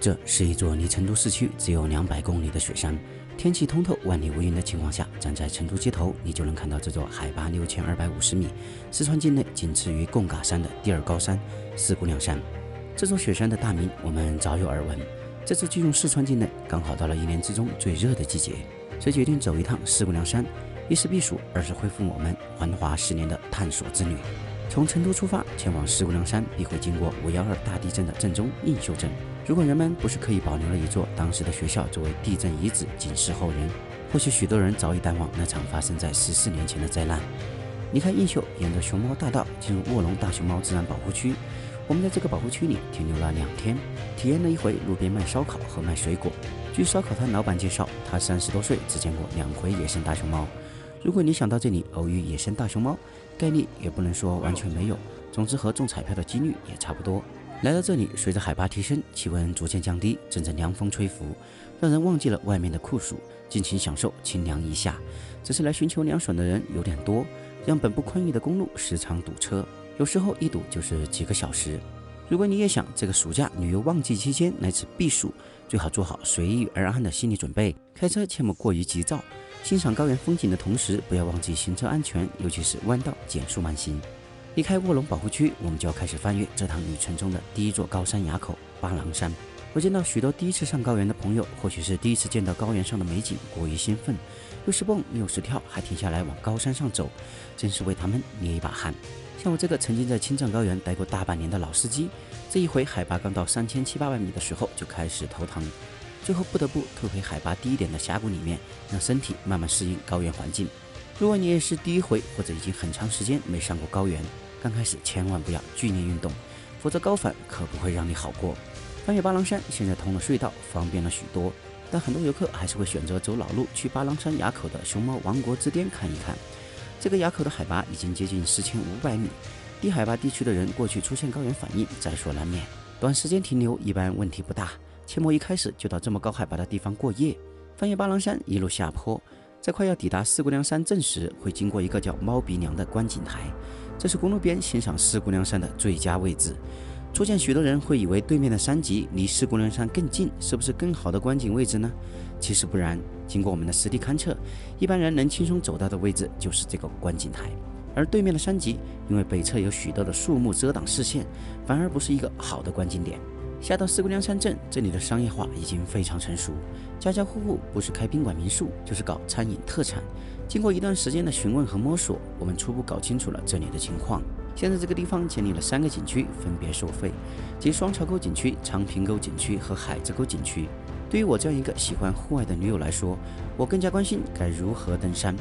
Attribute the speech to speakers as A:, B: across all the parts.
A: 这是一座离成都市区只有200公里的雪山，天气通透、万里无云的情况下，站在成都街头，你就能看到这座海拔6250米、四川境内仅次于贡嘎山的第2高山四姑娘山。这座雪山的大名我们早有耳闻，这次进入四川境内，刚好到了1年之中最热的季节，所以决定走一趟四姑娘山，一是避暑，二是恢复我们环华10年的探索之旅。从成都出发前往四姑娘山，必会经过512大地震的震中映秀镇。如果人们不是刻意保留了一座当时的学校作为地震遗址警示后人，或许许多人早已淡忘那场发生在14年前的灾难。离开映秀，沿着熊猫大道进入卧龙大熊猫自然保护区。我们在这个保护区里停留了2天，体验了一回路边卖烧烤和卖水果。据烧烤摊老板介绍，他30多岁只见过2回野生大熊猫。如果你想到这里偶遇野生大熊猫，概率也不能说完全没有，总之和中彩票的几率也差不多。来到这里，随着海拔提升，气温逐渐降低，阵阵凉风吹拂，让人忘记了外面的酷暑，尽情享受清凉一夏。只是来寻求凉爽的人有点多，让本不宽裕的公路时常堵车，有时候一堵就是几个小时。如果你也想这个暑假旅游旺季期间来此避暑，最好做好随遇而安的心理准备，开车切莫过于急躁，欣赏高原风景的同时，不要忘记行车安全，尤其是弯道减速慢行。离开卧龙保护区，我们就要开始翻越这趟旅程中的第一座高山垭口巴郎山。我见到许多第一次上高原的朋友，或许是第一次见到高原上的美景，过于兴奋，又是蹦又是跳，还停下来往高山上走，真是为他们捏一把汗。像我这个曾经在青藏高原待过大半年的老司机，这一回海拔刚到3700-800米的时候就开始头疼，最后不得不退回海拔低一点的峡谷里面，让身体慢慢适应高原环境。如果你也是第一回或者已经很长时间没上过高原，刚开始千万不要剧烈运动，否则高反可不会让你好过。翻越巴郎山现在通了隧道，方便了许多，但很多游客还是会选择走老路去巴郎山垭口的熊猫王国之巅看一看。这个垭口的海拔已经接近4500米，低海拔地区的人过去出现高原反应在所难免，短时间停留一般问题不大，切莫一开始就到这么高海拔的地方过夜。翻越巴郎山一路下坡，在快要抵达四姑娘山镇时，会经过一个叫猫鼻梁的观景台，这是公路边欣赏四姑娘山的最佳位置。初见许多人会以为对面的山脊离四姑娘山更近，是不是更好的观景位置呢？其实不然，经过我们的实地勘测，一般人能轻松走到的位置就是这个观景台，而对面的山脊因为北侧有许多的树木遮挡视线，反而不是一个好的观景点。下到四姑娘山镇，这里的商业化已经非常成熟，家家户户不是开宾馆民宿，就是搞餐饮特产。经过一段时间的询问和摸索，我们初步搞清楚了这里的情况。现在这个地方建立了3个景区，分别收费，即双桥沟景区、长坪沟景区和海子沟景区。对于我这样一个喜欢户外的驴友来说，我更加关心该如何登山。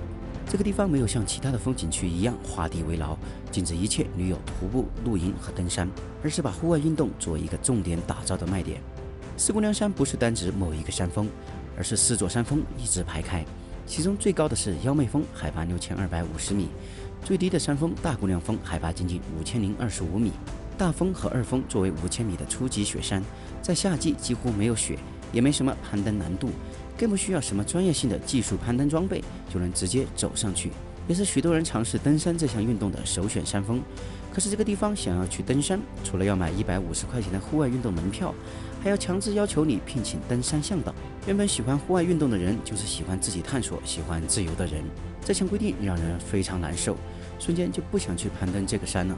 A: 这个地方没有像其他的风景区一样画地为牢，禁止一切驴友徒步、露营和登山，而是把户外运动作为一个重点打造的卖点。四姑娘山不是单指某一个山峰，而是4座山峰一字排开，其中最高的是幺妹峰，海拔6250米，最低的山峰大姑娘峰海拔仅仅5025米。大峰和二峰作为5000米的初级雪山，在夏季几乎没有雪，也没什么攀登难度，更不需要什么专业性的技术攀登装备，就能直接走上去，也是许多人尝试登山这项运动的首选山峰。可是这个地方想要去登山，除了要买150块钱的户外运动门票，还要强制要求你聘请登山向导。原本喜欢户外运动的人，就是喜欢自己探索、喜欢自由的人，这项规定让人非常难受，瞬间就不想去攀登这个山了。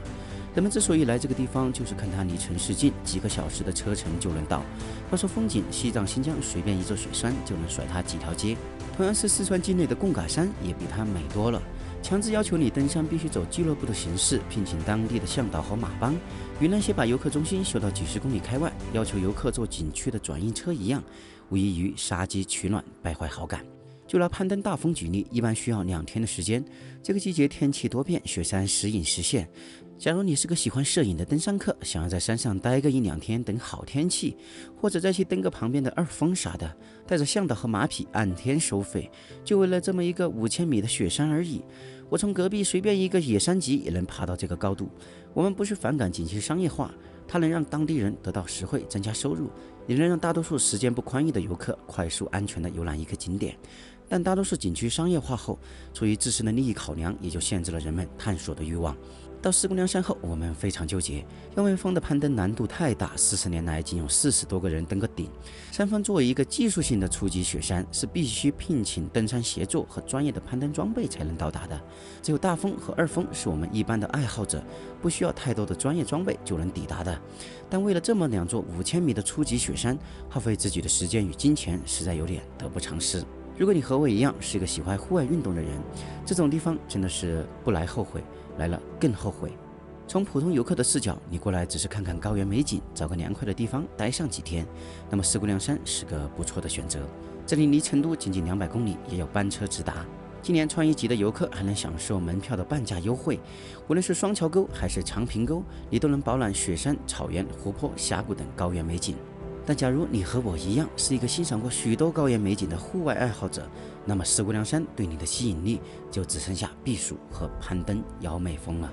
A: 人们之所以来这个地方，就是看它离城市近，几个小时的车程就能到。要说风景，西藏、新疆随便一座雪山就能甩它几条街。同样是四川境内的贡嘎山，也比它美多了。强制要求你登山必须走俱乐部的形式，聘请当地的向导和马帮，与那些把游客中心修到几十公里开外，要求游客坐景区的转运车一样，无异于杀鸡取卵，败坏好感。就拿攀登大峰举例，一般需要2天的时间。这个季节天气多变，雪山时隐时现。假如你是个喜欢摄影的登山客，想要在山上待个1-2天等好天气，或者再去登个旁边的二峰啥的，带着向导和马匹按天收费，就为了这么一个5000米的雪山而已。我从隔壁随便一个野山脊也能爬到这个高度。我们不是反感景区商业化，它能让当地人得到实惠，增加收入，也能让大多数时间不宽裕的游客快速安全地游览一个景点。但大多数景区商业化后，出于自身的利益考量，也就限制了人们探索的欲望。到四姑娘山后，我们非常纠结。妖妹峰的攀登难度太大，40年来仅有40多个人登个顶。山峰作为一个技术性的初级雪山，是必须聘请登山协作和专业的攀登装备才能到达的。只有大峰和二峰是我们一般的爱好者，不需要太多的专业装备就能抵达的。但为了这么2座5000米的初级雪山，耗费自己的时间与金钱，实在有点得不偿失。如果你和我一样是一个喜欢户外运动的人，这种地方真的是不来后悔，来了更后悔。从普通游客的视角，你过来只是看看高原美景，找个凉快的地方待上几天，那么四姑娘山是个不错的选择。这里离成都仅仅200公里，也有班车直达。今年川渝籍的游客还能享受门票的半价优惠，无论是双桥沟还是长坪沟，你都能饱览雪山、草原、湖泊、峡谷等高原美景。但假如你和我一样是一个欣赏过许多高原美景的户外爱好者，那么四姑娘山对你的吸引力就只剩下避暑和攀登妖妹峰了。